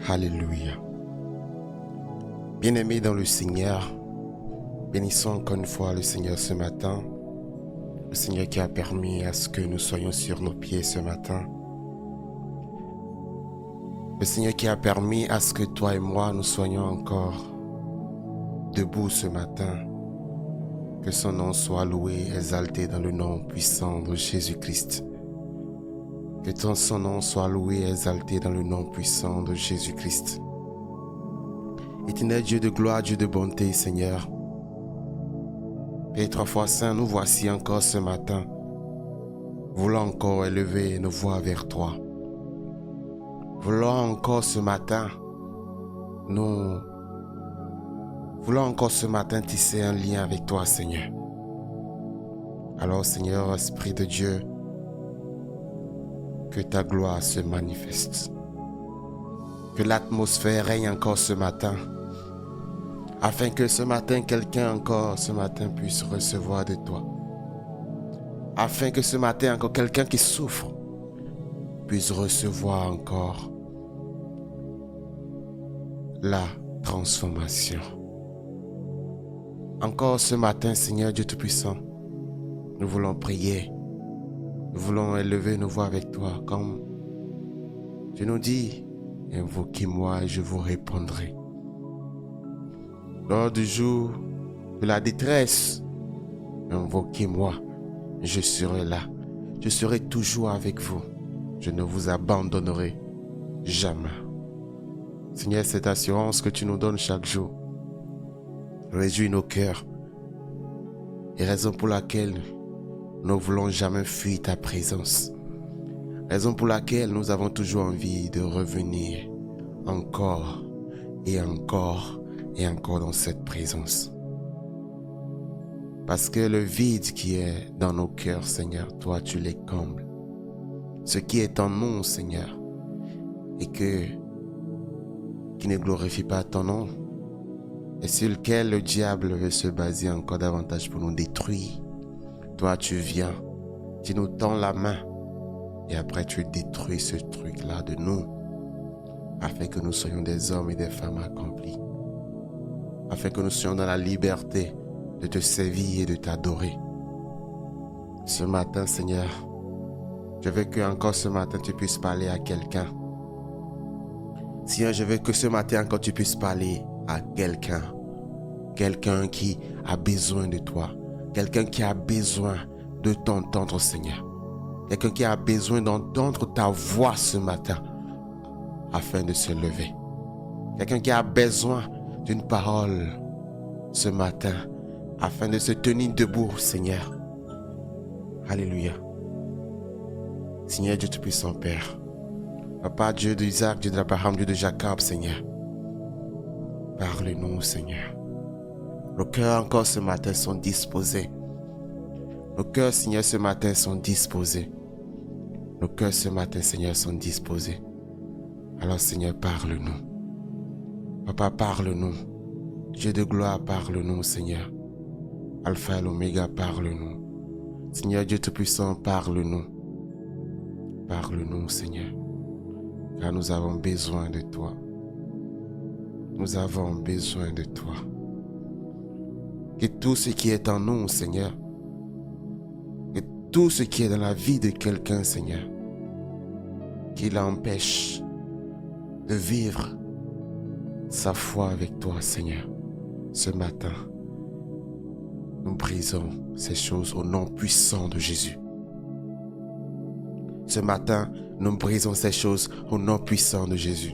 Alléluia. Bien-aimés dans le Seigneur, bénissons encore une fois le Seigneur ce matin. Le Seigneur qui a permis à ce que nous soyons sur nos pieds ce matin. Le Seigneur qui a permis à ce que toi et moi nous soyons encore debout ce matin. Que son nom soit loué, exalté dans le nom puissant de Jésus-Christ. Que son nom soit loué, exalté dans le nom puissant de Jésus-Christ. Éternel Dieu de gloire, Dieu de bonté, Seigneur. Père 3 fois saint, nous voici encore ce matin, voulant encore élever nos voix vers toi. Voulons encore ce matin, tisser un lien avec toi, Seigneur. Alors, Seigneur, Esprit de Dieu, que ta gloire se manifeste. Que l'atmosphère règne encore ce matin. Afin que ce matin, quelqu'un encore ce matin puisse recevoir de toi. Afin que ce matin, encore quelqu'un qui souffre puisse recevoir encore la transformation. Encore ce matin, Seigneur Dieu Tout-Puissant, nous voulons prier. Nous voulons élever nos voix avec toi, comme tu nous dis, invoquez-moi et je vous répondrai. Lors du jour de la détresse, invoquez-moi, je serai là. Je serai toujours avec vous. Je ne vous abandonnerai jamais. Seigneur, cette assurance que tu nous donnes chaque jour réjouit nos cœurs. Et raison pour laquelle nous ne voulons jamais fuir ta présence. Raison pour laquelle nous avons toujours envie de revenir encore et encore et encore dans cette présence. Parce que le vide qui est dans nos cœurs, Seigneur, toi tu les combles. Ce qui est en nous, Seigneur, et qui ne glorifie pas ton nom, et sur lequel le diable veut se baser encore davantage pour nous détruire. Toi, tu viens, tu nous tends la main et après tu détruis ce truc-là de nous afin que nous soyons des hommes et des femmes accomplis. Afin que nous soyons dans la liberté de te servir et de t'adorer. Ce matin, Seigneur, je veux que encore ce matin tu puisses parler à quelqu'un. Seigneur, je veux que ce matin encore tu puisses parler à quelqu'un. Quelqu'un qui a besoin de toi. Quelqu'un qui a besoin de t'entendre, Seigneur. Quelqu'un qui a besoin d'entendre ta voix ce matin afin de se lever. Quelqu'un qui a besoin d'une parole ce matin afin de se tenir debout, Seigneur. Alléluia. Seigneur Dieu Tout-Puissant, Père. Papa, Dieu d'Isaac, Dieu d'Abraham, Dieu de Jacob, Seigneur. Parle-nous, Seigneur. Nos cœurs encore ce matin sont disposés. Nos cœurs, Seigneur, ce matin sont disposés. Nos cœurs ce matin, Seigneur, sont disposés. Alors, Seigneur, parle-nous. Papa, parle-nous. Dieu de gloire, parle-nous, Seigneur. Alpha et l'Oméga, parle-nous. Seigneur Dieu Tout-Puissant, parle-nous. Parle-nous, Seigneur. Car nous avons besoin de toi. Nous avons besoin de toi. Que tout ce qui est en nous, Seigneur, que tout ce qui est dans la vie de quelqu'un, Seigneur, qui l'empêche de vivre sa foi avec toi, Seigneur, ce matin, nous brisons ces choses au nom puissant de Jésus. Ce matin, nous brisons ces choses au nom puissant de Jésus.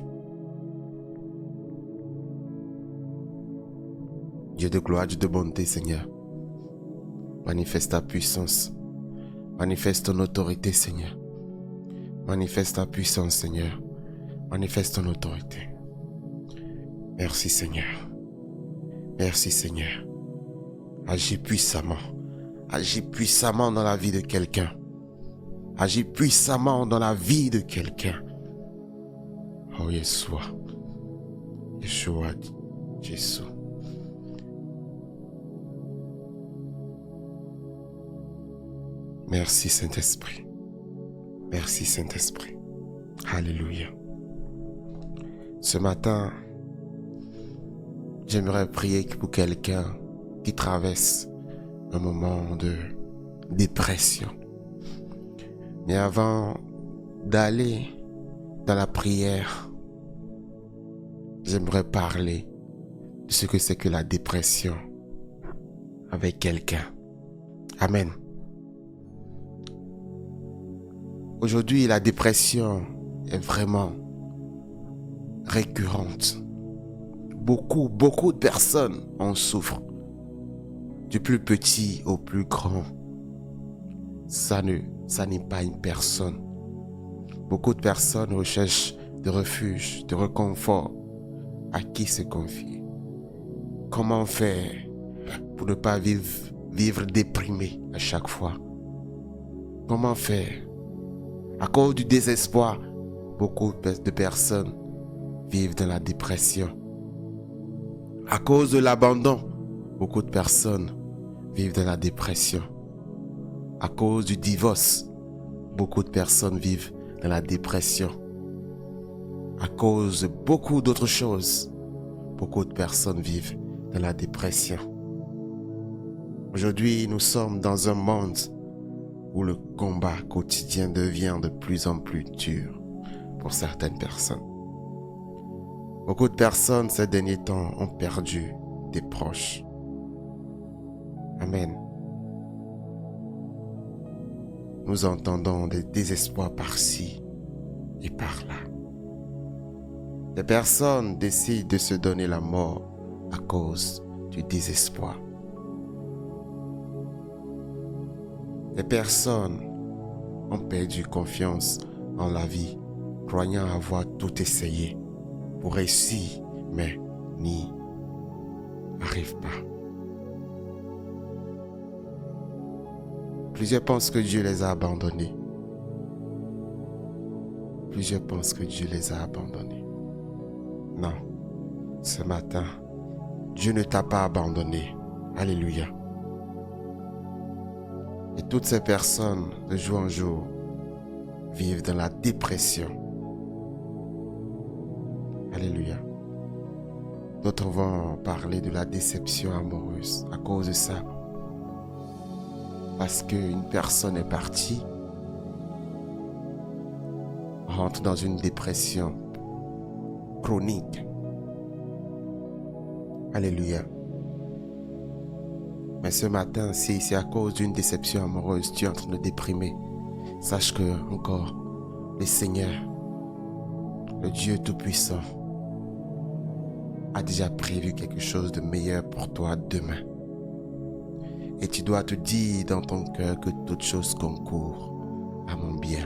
Dieu de gloire, Dieu de bonté, Seigneur. Manifeste ta puissance. Manifeste ton autorité, Seigneur. Manifeste ta puissance, Seigneur. Manifeste ton autorité. Merci, Seigneur. Merci, Seigneur. Agis puissamment. Agis puissamment dans la vie de quelqu'un. Agis puissamment dans la vie de quelqu'un. Oh, Yeshua. Yeshua, Jésus. Merci Saint-Esprit. Merci Saint-Esprit. Alléluia. Ce matin, j'aimerais prier pour quelqu'un qui traverse un moment de dépression. Mais avant d'aller dans la prière, j'aimerais parler de ce que c'est que la dépression avec quelqu'un. Amen. Aujourd'hui, la dépression est vraiment récurrente. Beaucoup de personnes en souffrent. Du plus petit au plus grand. Ça n'est pas une personne. Beaucoup de personnes recherchent de refuge, de réconfort. À qui se confier? Comment faire pour ne pas vivre déprimé à chaque fois? Comment faire? À cause du désespoir, beaucoup de personnes vivent dans la dépression. À cause de l'abandon, beaucoup de personnes vivent dans la dépression. À cause du divorce, beaucoup de personnes vivent dans la dépression. À cause de beaucoup d'autres choses, beaucoup de personnes vivent dans la dépression. Aujourd'hui, nous sommes dans un monde où le combat quotidien devient de plus en plus dur pour certaines personnes. Beaucoup de personnes ces derniers temps ont perdu des proches. Amen. Nous entendons des désespoirs par-ci et par-là. Des personnes décident de se donner la mort à cause du désespoir. Des personnes ont perdu confiance en la vie, croyant avoir tout essayé pour réussir, mais n'y arrivent pas. Plusieurs pensent que Dieu les a abandonnés. Plusieurs pensent que Dieu les a abandonnés. Non, ce matin, Dieu ne t'a pas abandonné. Alléluia. Et toutes ces personnes, de jour en jour, vivent dans la dépression. Alléluia. D'autres vont parler de la déception amoureuse à cause de ça. Parce qu'une personne est partie, rentre dans une dépression chronique. Alléluia. Mais ce matin, si c'est à cause d'une déception amoureuse, tu es en train de déprimer, sache que encore le Seigneur, le Dieu Tout-Puissant, a déjà prévu quelque chose de meilleur pour toi demain. Et tu dois te dire dans ton cœur que toute chose concourt à mon bien.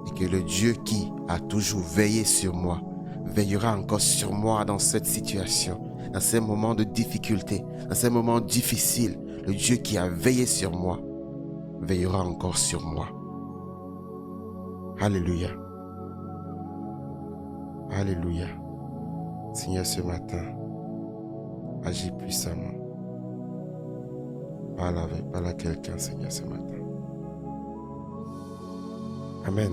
Et que le Dieu qui a toujours veillé sur moi, veillera encore sur moi dans cette situation, dans ces moments de difficulté, dans ces moments difficiles. Le Dieu qui a veillé sur moi, veillera encore sur moi. Alléluia. Alléluia. Seigneur, ce matin, agis puissamment. Parle à quelqu'un, Seigneur, ce matin. Amen.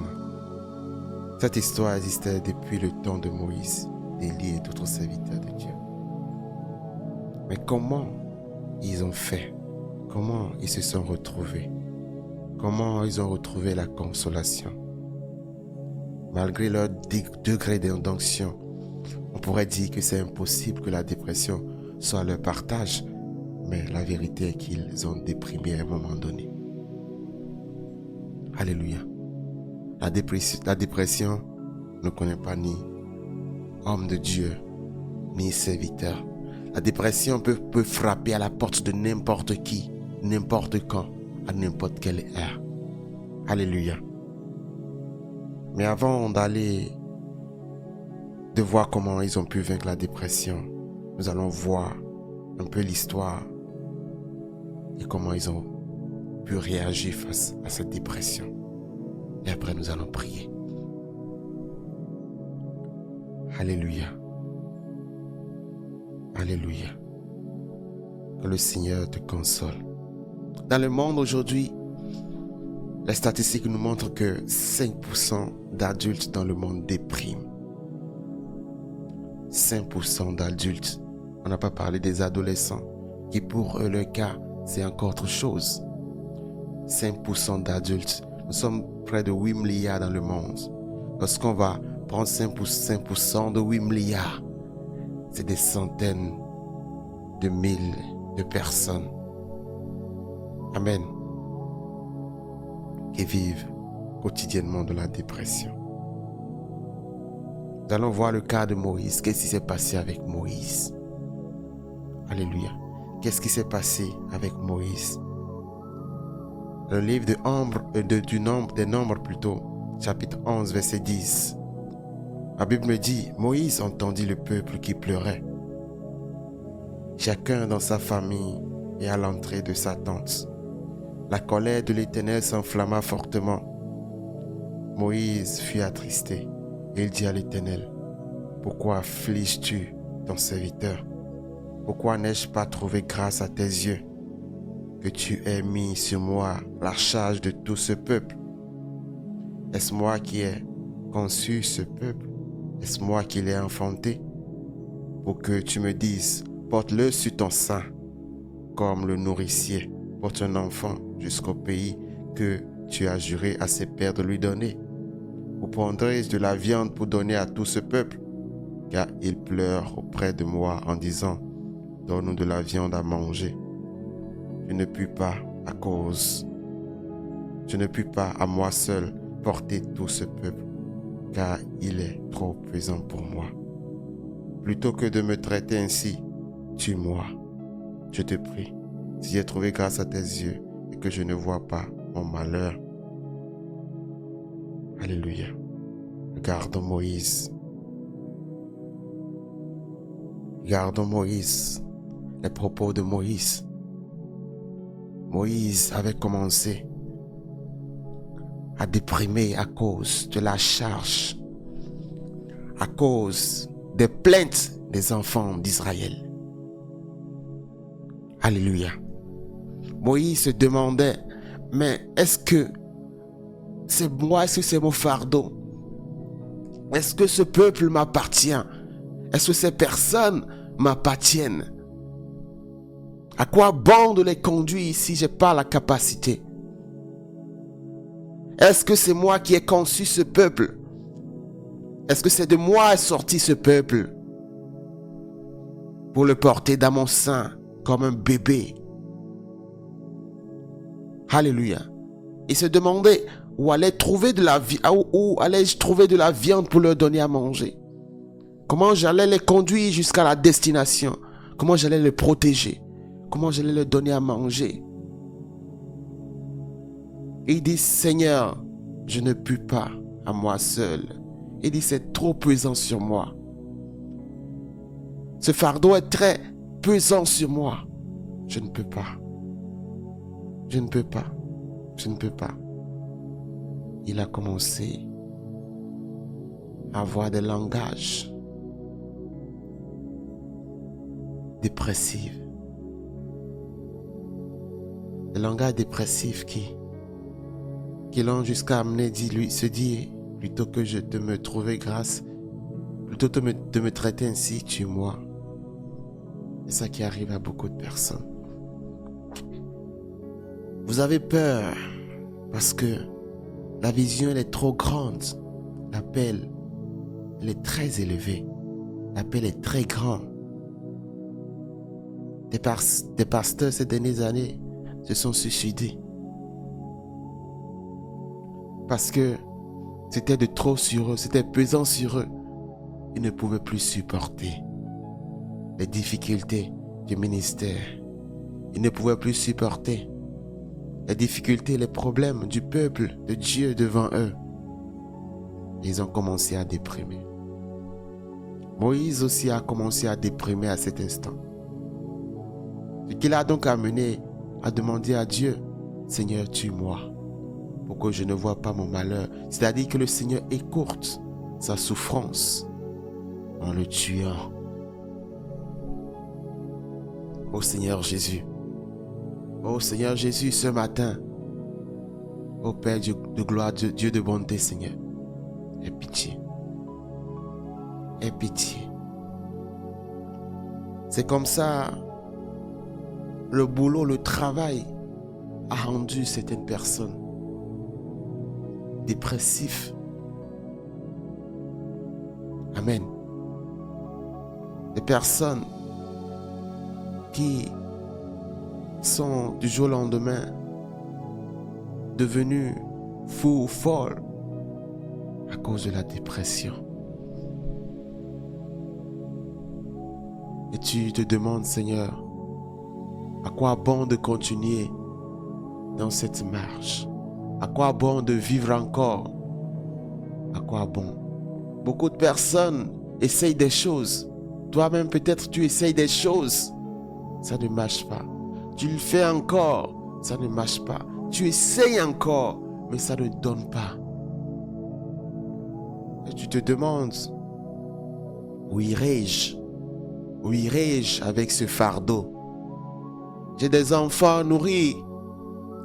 Cette histoire existait depuis le temps de Moïse, d'Élie et d'autres serviteurs de Dieu. Mais comment ils ont fait? Comment ils se sont retrouvés? Comment ils ont retrouvé la consolation? Malgré leur degré d'onction, on pourrait dire que c'est impossible que la dépression soit leur partage. Mais la vérité est qu'ils ont déprimé à un moment donné. Alléluia. La dépression ne connaît pas ni homme de Dieu, ni serviteur. La dépression peut frapper à la porte de n'importe qui, n'importe quand, à n'importe quelle heure. Alléluia. Mais avant de voir comment ils ont pu vaincre la dépression, nous allons voir un peu l'histoire et comment ils ont pu réagir face à cette dépression. Et après, nous allons prier. Alléluia. Alléluia. Que le Seigneur te console. Dans le monde aujourd'hui, les statistiques nous montrent que 5% d'adultes dans le monde dépriment. 5% d'adultes. On n'a pas parlé des adolescents, qui pour eux, le cas, c'est encore autre chose. 5% d'adultes. Nous sommes près de 8 milliards dans le monde. Lorsqu'on va prendre 5% de 8 milliards, c'est des centaines de mille de personnes. Amen. Qui vivent quotidiennement de la dépression. Nous allons voir le cas de Moïse. Qu'est-ce qui s'est passé avec Moïse? Alléluia. Qu'est-ce qui s'est passé avec Moïse? Le livre des Nombres plutôt, chapitre 11, verset 10. La Bible me dit, Moïse entendit le peuple qui pleurait. Chacun dans sa famille et à l'entrée de sa tente. La colère de l'Éternel s'enflamma fortement. Moïse fut attristé et il dit à l'Éternel, pourquoi affliges-tu ton serviteur? Pourquoi n'ai-je pas trouvé grâce à tes yeux que tu aies mis sur moi la charge de tout ce peuple? Est-ce moi qui ai conçu ce peuple? Est-ce moi qui l'ai enfanté? Pour que tu me dises, porte-le sur ton sein, comme le nourricier porte un enfant jusqu'au pays que tu as juré à ses pères de lui donner. Vous prendrez de la viande pour donner à tout ce peuple, car ils pleurent auprès de moi en disant, donne-nous de la viande à manger. Je ne puis pas à moi seul porter tout ce peuple, car il est trop pesant pour moi. Plutôt que de me traiter ainsi, tue-moi, je te prie, si j'ai trouvé grâce à tes yeux et que je ne vois pas mon malheur. Alléluia. Regardons Moïse. Regardons Moïse, les propos de Moïse. Moïse avait commencé à déprimer à cause de la charge, à cause des plaintes des enfants d'Israël. Alléluia. Moïse se demandait, mais est-ce que c'est moi, est-ce que c'est mon fardeau? Est-ce que ce peuple m'appartient? Est-ce que ces personnes m'appartiennent? À quoi bon de les conduire si je n'ai pas la capacité? Est-ce que c'est moi qui ai conçu ce peuple? Est-ce que c'est de moi est sorti ce peuple? Pour le porter dans mon sein comme un bébé. Alléluia. Il se demandait où allais-je trouver de la viande pour leur donner à manger? Comment j'allais les conduire jusqu'à la destination? Comment j'allais les protéger? Comment j'allais leur donner à manger? Il dit, Seigneur, je ne puis pas à moi seul. Il dit, c'est trop pesant sur moi. Ce fardeau est très pesant sur moi. Je ne peux pas. Je ne peux pas. Je ne peux pas. Il a commencé à avoir des langages dépressifs. Des langages dépressifs qui l'ont jusqu'à amener se dire, plutôt que de me trouver grâce, plutôt de me traiter ainsi, tue-moi. C'est ça qui arrive à beaucoup de personnes. Vous avez peur parce que la vision elle est trop grande. L'appel, elle est très élevé. L'appel est très grand. Des pasteurs ces dernières années se sont suicidés. Parce que c'était de trop sur eux, c'était pesant sur eux. Ils ne pouvaient plus supporter les difficultés du ministère. Ils ne pouvaient plus supporter les difficultés, les problèmes du peuple de Dieu devant eux. Ils ont commencé à déprimer. Moïse aussi a commencé à déprimer à cet instant. Ce qui l'a donc amené à demander à Dieu, Seigneur, tue-moi, pour que je ne vois pas mon malheur. C'est-à-dire que le Seigneur écourte sa souffrance en le tuant. Ô Seigneur Jésus, ô Seigneur Jésus, ce matin, ô Père de gloire, Dieu de bonté, Seigneur, aie pitié. Aie pitié. C'est comme ça, le boulot, le travail a rendu certaines personnes dépressifs. Amen. Des personnes qui sont du jour au lendemain devenues fous ou folles à cause de la dépression. Et tu te demandes, Seigneur, à quoi bon de continuer dans cette marche? À quoi bon de vivre encore? À quoi bon? Beaucoup de personnes essayent des choses. Toi-même, peut-être, tu essayes des choses. Ça ne marche pas. Tu le fais encore. Ça ne marche pas. Tu essayes encore, mais ça ne donne pas. Et tu te demandes, où irai-je? Où irai-je avec ce fardeau? J'ai des enfants à nourrir.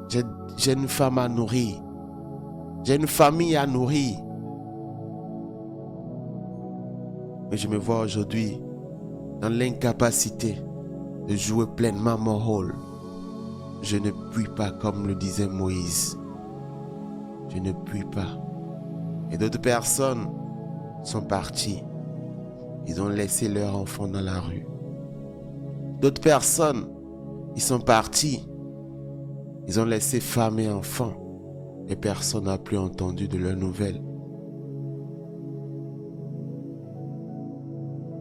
J'ai une femme à nourrir. J'ai une famille à nourrir. Mais je me vois aujourd'hui dans l'incapacité de jouer pleinement mon rôle. Je ne puis pas, comme le disait Moïse. Je ne puis pas. Et d'autres personnes sont parties. Ils ont laissé leurs enfants dans la rue. D'autres personnes, ils sont partis. Ils ont laissé femmes et enfants. Et personne n'a plus entendu de leurs nouvelles.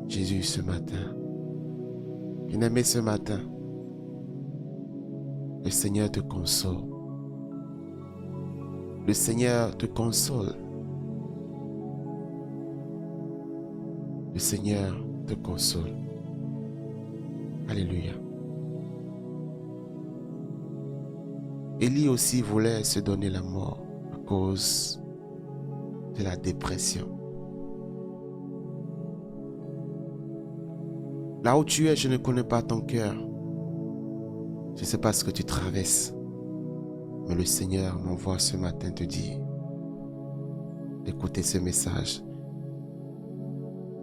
Jésus, ce matin, bien-aimé, ce matin, le Seigneur te console. Le Seigneur te console. Le Seigneur te console. Alléluia. Élie aussi voulait se donner la mort à cause de la dépression. Là où tu es, je ne connais pas ton cœur. Je ne sais pas ce que tu traverses. Mais le Seigneur m'envoie ce matin te dire d'écouter ce message.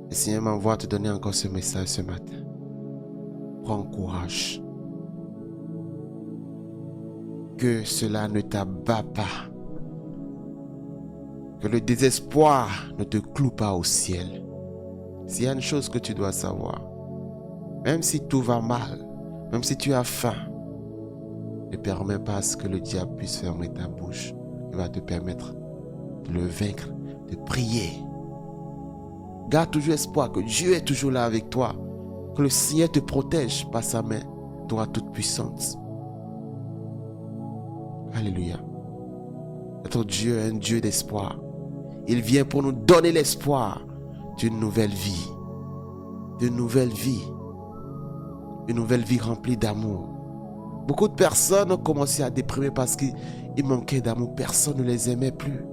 Le Seigneur m'envoie te donner encore ce message ce matin. Prends courage. Que cela ne t'abat pas. Que le désespoir ne te cloue pas au ciel. S'il y a une chose que tu dois savoir, même si tout va mal, même si tu as faim, ne permets pas à ce que le diable puisse fermer ta bouche. Il va te permettre de le vaincre, de prier. Garde toujours espoir que Dieu est toujours là avec toi. Que le Seigneur te protège par sa main, toi toute puissante. Alléluia. Notre Dieu est un Dieu d'espoir. Il vient pour nous donner l'espoir d'une nouvelle vie. D'une nouvelle vie. Une nouvelle vie remplie d'amour. Beaucoup de personnes ont commencé à déprimer parce qu'il manquait d'amour. Personne ne les aimait plus.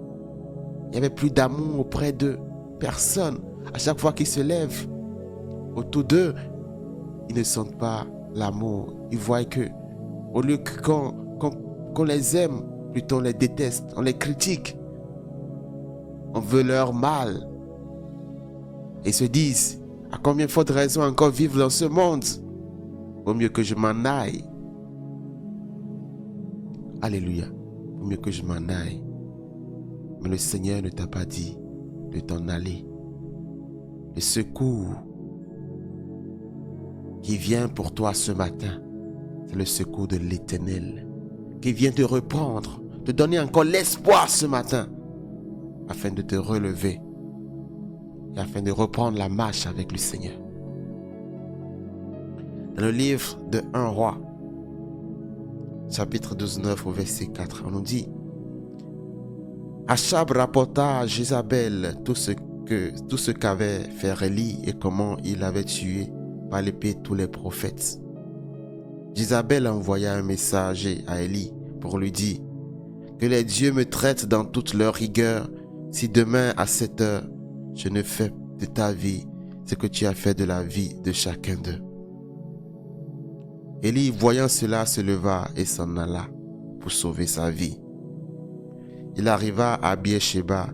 Il n'y avait plus d'amour auprès d'eux. Personne. À chaque fois qu'ils se lèvent autour d'eux, ils ne sentent pas l'amour. Ils voient que, au lieu qu'on les aime, plutôt on les déteste, on les critique. On veut leur mal. Et ils se disent, à combien de fois de raisons encore vivre dans ce monde? Vaut mieux que je m'en aille. Alléluia. Vaut mieux que je m'en aille. Mais le Seigneur ne t'a pas dit de t'en aller. Le secours qui vient pour toi ce matin, c'est le secours de l'Éternel qui vient te reprendre, te donner encore l'espoir ce matin afin de te relever et afin de reprendre la marche avec le Seigneur. Dans le livre de 1 Roi, chapitre 19 au verset 4, on nous dit: Achab rapporta à Jézabel tout ce qu'avait fait Élie et comment il avait tué par l'épée tous les prophètes. Jézabel envoya un messager à Élie pour lui dire: Que les dieux me traitent dans toute leur rigueur si demain à 7 heures je ne fais de ta vie ce que tu as fait de la vie de chacun d'eux. Élie, voyant cela, se leva et s'en alla pour sauver sa vie. Il arriva à Beersheba,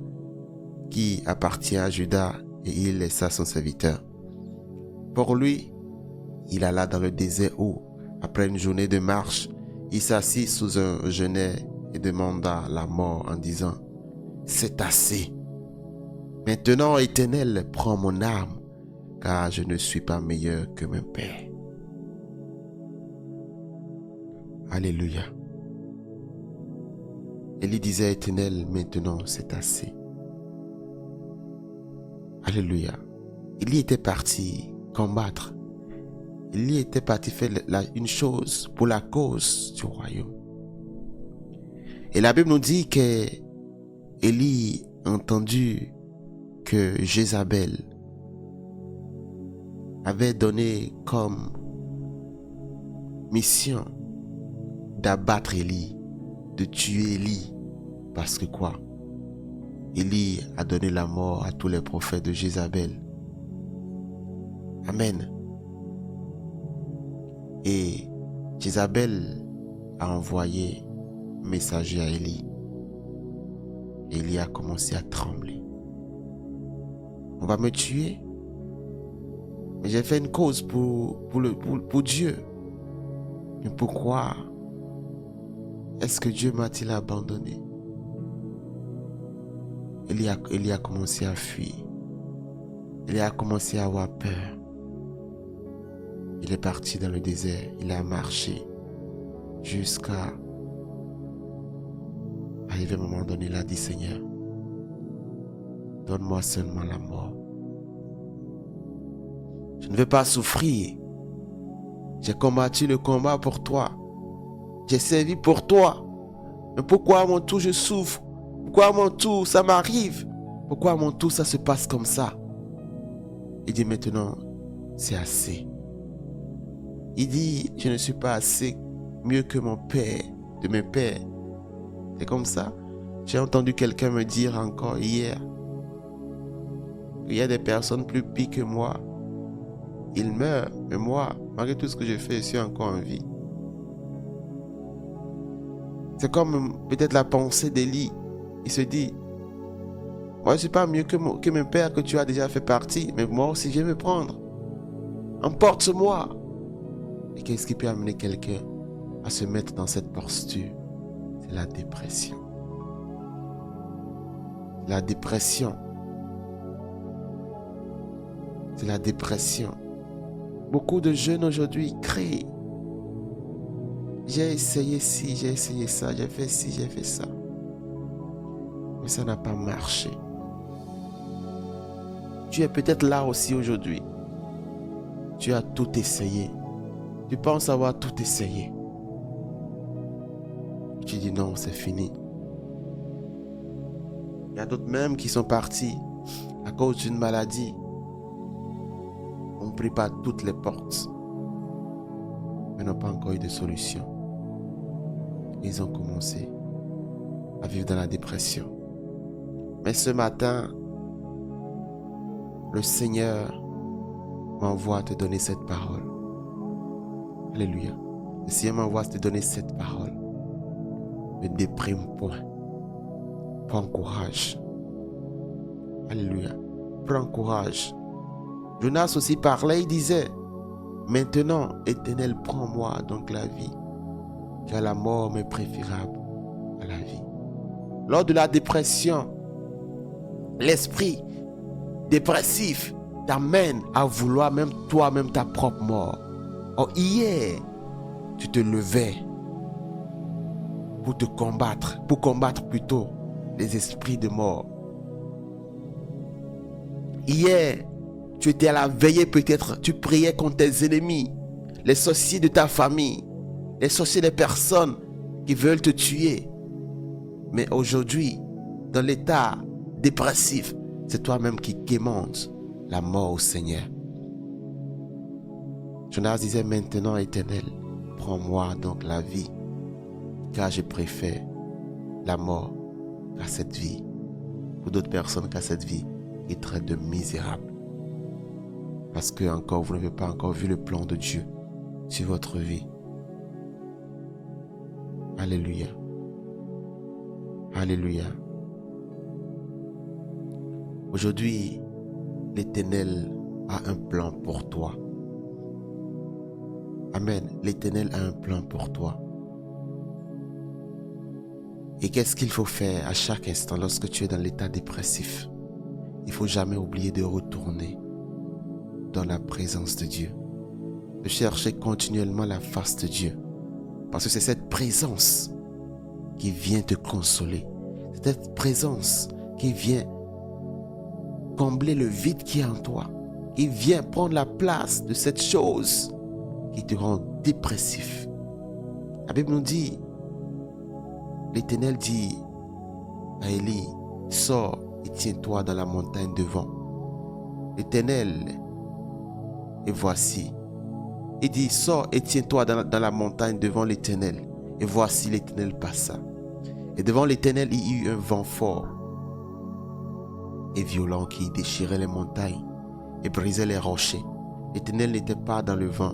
qui appartient à Juda, et il laissa son serviteur. Pour lui, il alla dans le désert où, après une journée de marche, il s'assit sous un genêt et demanda la mort en disant, « C'est assez. Maintenant, Éternel, prends mon âme, car je ne suis pas meilleur que mon Père. » Alléluia. Élie disait, « Éternel, maintenant c'est assez. » Alléluia. Élie était parti combattre. Élie était parti faire une chose pour la cause du royaume. Et la Bible nous dit que Élie a entendu que Jézabel avait donné comme mission d'abattre Élie, de tuer Élie. Parce que quoi? Élie a donné la mort à tous les prophètes de Jézabel. Amen. Et Jézabel a envoyé un messager à Élie. Et Élie a commencé à trembler. On va me tuer. Mais j'ai fait une cause pour Dieu. Mais pourquoi est-ce que Dieu m'a-t-il abandonné? Élie a commencé à fuir. Élie a commencé à avoir peur. Il est parti dans le désert. Il a marché jusqu'à arriver à un moment donné. Il a dit, Seigneur, donne-moi seulement la mort. Je ne veux pas souffrir. J'ai combattu le combat pour toi. J'ai servi pour toi. Mais pourquoi à mon tour je souffre? Pourquoi à mon tour ça m'arrive? Pourquoi à mon tour ça se passe comme ça? Il dit maintenant, c'est assez. Il dit, je ne suis pas assez mieux que mon père, de mes pères. C'est comme ça. J'ai entendu quelqu'un me dire encore hier, il y a des personnes plus pires que moi. Ils meurent, mais moi, malgré tout ce que j'ai fait, je suis encore en vie. C'est comme peut-être la pensée d'Élie. Il se dit, moi je ne suis pas mieux que mon père que tu as déjà fait partie, mais moi aussi je vais me prendre. Emporte-moi. Et qu'est-ce qui peut amener quelqu'un à se mettre dans cette posture? C'est la dépression. La dépression. C'est la dépression. Beaucoup de jeunes aujourd'hui crient. J'ai essayé ci, j'ai essayé ça, j'ai fait ci, j'ai fait ça. Mais ça n'a pas marché. Tu es peut-être là aussi aujourd'hui. Tu as tout essayé. Tu penses avoir tout essayé. Tu dis non, c'est fini. Il y a d'autres même qui sont partis à cause d'une maladie. On ne prie pas toutes les portes, mais n'ont pas encore eu de solution. Ils ont commencé à vivre dans la dépression. Mais ce matin, le Seigneur m'envoie te donner cette parole. Alléluia. Le Seigneur m'envoie te donner cette parole. Ne déprime point. Prends courage. Alléluia. Prends courage. Jonas aussi parlait, il disait, maintenant, Éternel, prends-moi donc la vie, car la mort m'est préférable à la vie. Lors de la dépression, l'esprit dépressif t'amène à vouloir même toi-même ta propre mort. Or, hier, tu te levais pour combattre plutôt les esprits de mort. Hier, tu étais à la veillée peut-être, tu priais contre tes ennemis, les sorciers de ta famille, les sorciers des personnes qui veulent te tuer. Mais aujourd'hui, dans l'état dépressif, c'est toi-même qui demandes la mort au Seigneur. Jonas disait, maintenant, Éternel, prends-moi donc la vie, car je préfère la mort à cette vie. Pour d'autres personnes, qu'à cette vie qui traite de misérable. Parce que encore, vous n'avez pas encore vu le plan de Dieu sur votre vie. Alléluia. Alléluia. Aujourd'hui, l'Éternel a un plan pour toi. Amen. L'Éternel a un plan pour toi. Et qu'est-ce qu'il faut faire à chaque instant lorsque tu es dans l'état dépressif? Il ne faut jamais oublier de retourner dans la présence de Dieu. De chercher continuellement la face de Dieu. Parce que c'est cette présence qui vient te consoler. C'est cette présence qui vient combler le vide qui est en toi. Qui vient prendre la place de cette chose qui te rend dépressif. La Bible nous dit, l'Éternel dit à Élie, sors et tiens-toi dans la montagne devant. L'Éternel, et voici. Il dit, sors et tiens-toi dans la montagne devant l'Éternel. Et voici l'Éternel passa. Et devant l'Éternel, il y eut un vent fort et violent qui déchirait les montagnes et brisait les rochers. L'Éternel n'était pas dans le vent.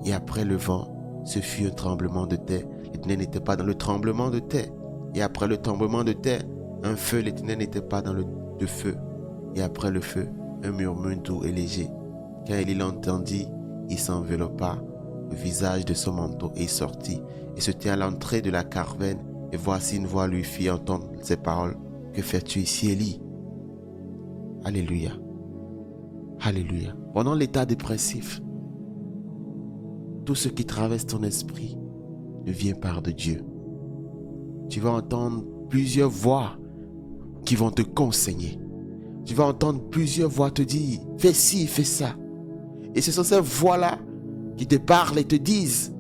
Et après le vent, ce fut un tremblement de terre. L'Éternel n'était pas dans le tremblement de terre. Et après le tremblement de terre, un feu. L'Éternel n'était pas dans le feu. Et après le feu, un murmure doux et léger. Quand il l'entendit, il s'enveloppa le visage de son manteau et sortit. Et se tint à l'entrée de la caverne. Et voici une voix lui fit entendre ces paroles. Que fais-tu ici, Élie? Alléluia. Alléluia. Pendant l'état dépressif, tout ce qui traverse ton esprit ne vient pas de Dieu. Tu vas entendre plusieurs voix qui vont te conseiller. Tu vas entendre plusieurs voix te dire, fais ci, fais ça. Et ce sont ces voix-là qui te parlent et te disent,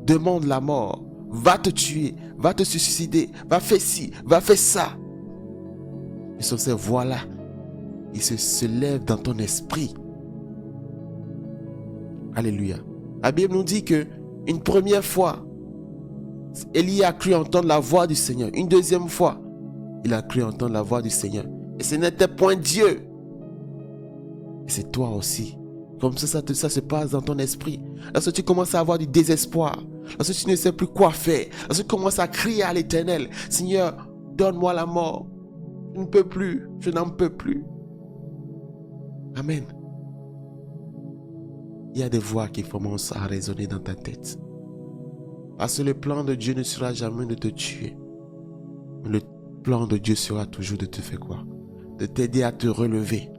demande la mort, va te tuer, va te suicider, va faire ci, va faire ça. Ce sont ces voix-là qui se lèvent dans ton esprit. Alléluia. La Bible nous dit que une première fois, Élie a cru entendre la voix du Seigneur. Une deuxième fois, il a cru entendre la voix du Seigneur. Et ce n'était point Dieu. Et c'est toi aussi. Comme ça se passe dans ton esprit. Lorsque tu commences à avoir du désespoir, lorsque tu ne sais plus quoi faire, lorsque tu commences à crier à l'Éternel, Seigneur, donne-moi la mort. Je ne peux plus, je n'en peux plus. Amen. Il y a des voix qui commencent à résonner dans ta tête. Parce que le plan de Dieu ne sera jamais de te tuer. Mais le plan de Dieu sera toujours de te faire quoi? De t'aider à te relever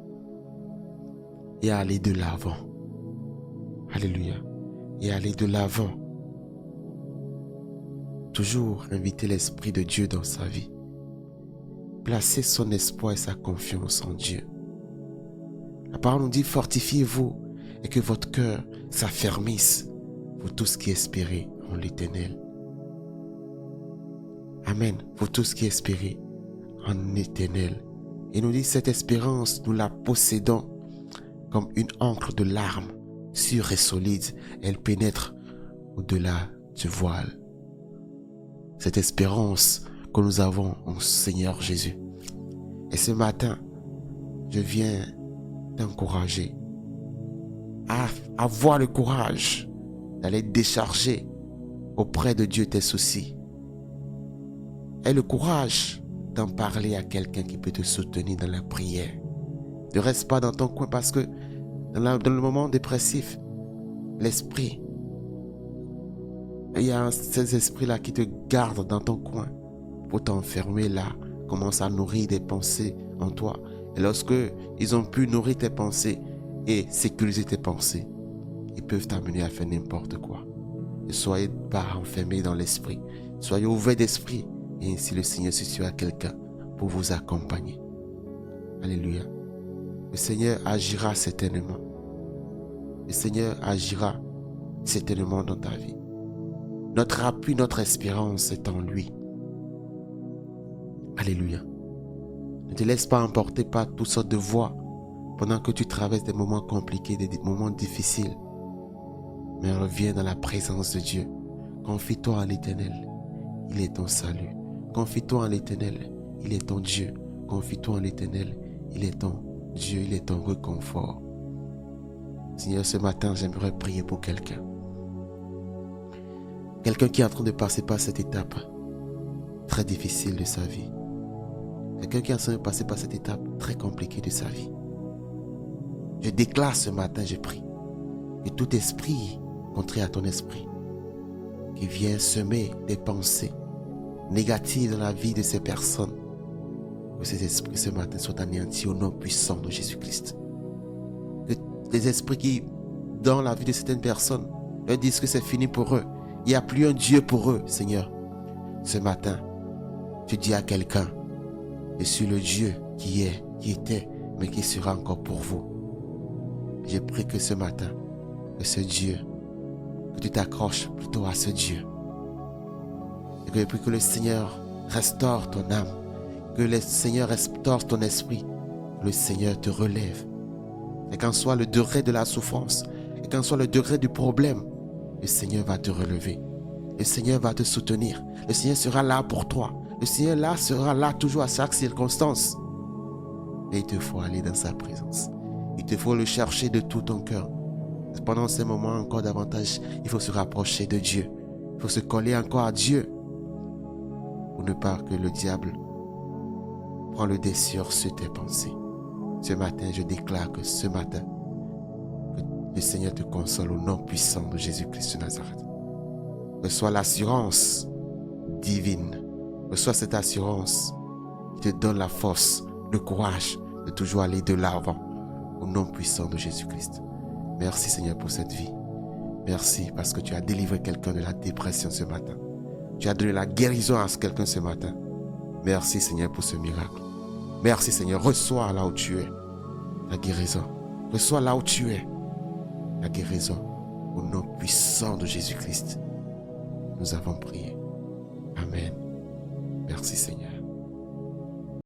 et à aller de l'avant. Alléluia. Et aller de l'avant. Toujours inviter l'Esprit de Dieu dans sa vie. Placer son espoir et sa confiance en Dieu. La parole nous dit, fortifiez-vous et que votre cœur s'affermisse pour tout ce qui espérez en l'Éternel. Amen. Pour tout ce qui espérez en l'Éternel. Et nous dit, cette espérance, nous la possédons comme une encre de larmes, sûre et solide. Elle pénètre au-delà du voile. Cette espérance que nous avons en Seigneur Jésus. Et ce matin, je viens t'encourager à avoir le courage d'aller décharger auprès de Dieu tes soucis. Et le courage d'en parler à quelqu'un qui peut te soutenir dans la prière. Ne reste pas dans ton coin parce que dans le moment dépressif, l'esprit, il y a ces esprits-là qui te gardent dans ton coin pour t'enfermer là, commence à nourrir des pensées en toi. Et lorsque ils ont pu nourrir tes pensées et sécuriser tes pensées, ils peuvent t'amener à faire n'importe quoi. Ne soyez pas enfermés dans l'esprit. Soyez ouverts d'esprit. Et ainsi le Seigneur suscitera quelqu'un pour vous accompagner. Alléluia. Le Seigneur agira certainement. Le Seigneur agira certainement dans ta vie. Notre appui, notre espérance est en lui. Alléluia. Ne te laisse pas emporter par toutes sortes de voix pendant que tu traverses des moments compliqués, des moments difficiles. Mais reviens dans la présence de Dieu. Confie-toi en l'Éternel. Il est ton salut. Confie-toi en l'Éternel. Il est ton Dieu. Confie-toi en l'Éternel. Il est ton Dieu. Il est ton réconfort. Seigneur, ce matin, j'aimerais prier pour quelqu'un. Quelqu'un qui est en train de passer par cette étape très difficile de sa vie. Quelqu'un qui est en train de passer par cette étape très compliquée de sa vie. Je déclare ce matin, je prie, que tout esprit contraires à ton esprit, qui vient semer des pensées négatives dans la vie de ces personnes. Que ces esprits ce matin soient anéantis au nom puissant de Jésus-Christ. Que les esprits qui, dans la vie de certaines personnes, leur disent que c'est fini pour eux. Il n'y a plus un Dieu pour eux, Seigneur. Ce matin, tu dis à quelqu'un, je suis le Dieu qui est, qui était, mais qui sera encore pour vous. Je prie que ce matin, que ce Dieu, que tu t'accroches plutôt à ce Dieu. Et que je prie que le Seigneur restaure ton âme, que le Seigneur restaure ton esprit, que le Seigneur te relève. Et qu'en soit le degré de la souffrance, et qu'en soit le degré du problème, le Seigneur va te relever. Le Seigneur va te soutenir. Le Seigneur sera là pour toi. Le Seigneur là sera là toujours à chaque circonstance. Mais il te faut aller dans sa présence. Il te faut le chercher de tout ton cœur. Pendant ces moments encore davantage, il faut se rapprocher de Dieu. Il faut se coller encore à Dieu pour ne pas que le diable prenne le dessus sur tes pensées. Ce matin, je déclare que ce matin, que le Seigneur te console au nom puissant de Jésus-Christ de Nazareth. Reçois l'assurance divine. Reçois cette assurance qui te donne la force, le courage de toujours aller de l'avant au nom puissant de Jésus-Christ. Merci Seigneur pour cette vie. Merci parce que tu as délivré quelqu'un de la dépression ce matin. Tu as donné la guérison à quelqu'un ce matin. Merci Seigneur pour ce miracle. Merci Seigneur. Reçois là où tu es la guérison. Reçois là où tu es la guérison au nom puissant de Jésus-Christ. Nous avons prié. Amen. Merci Seigneur.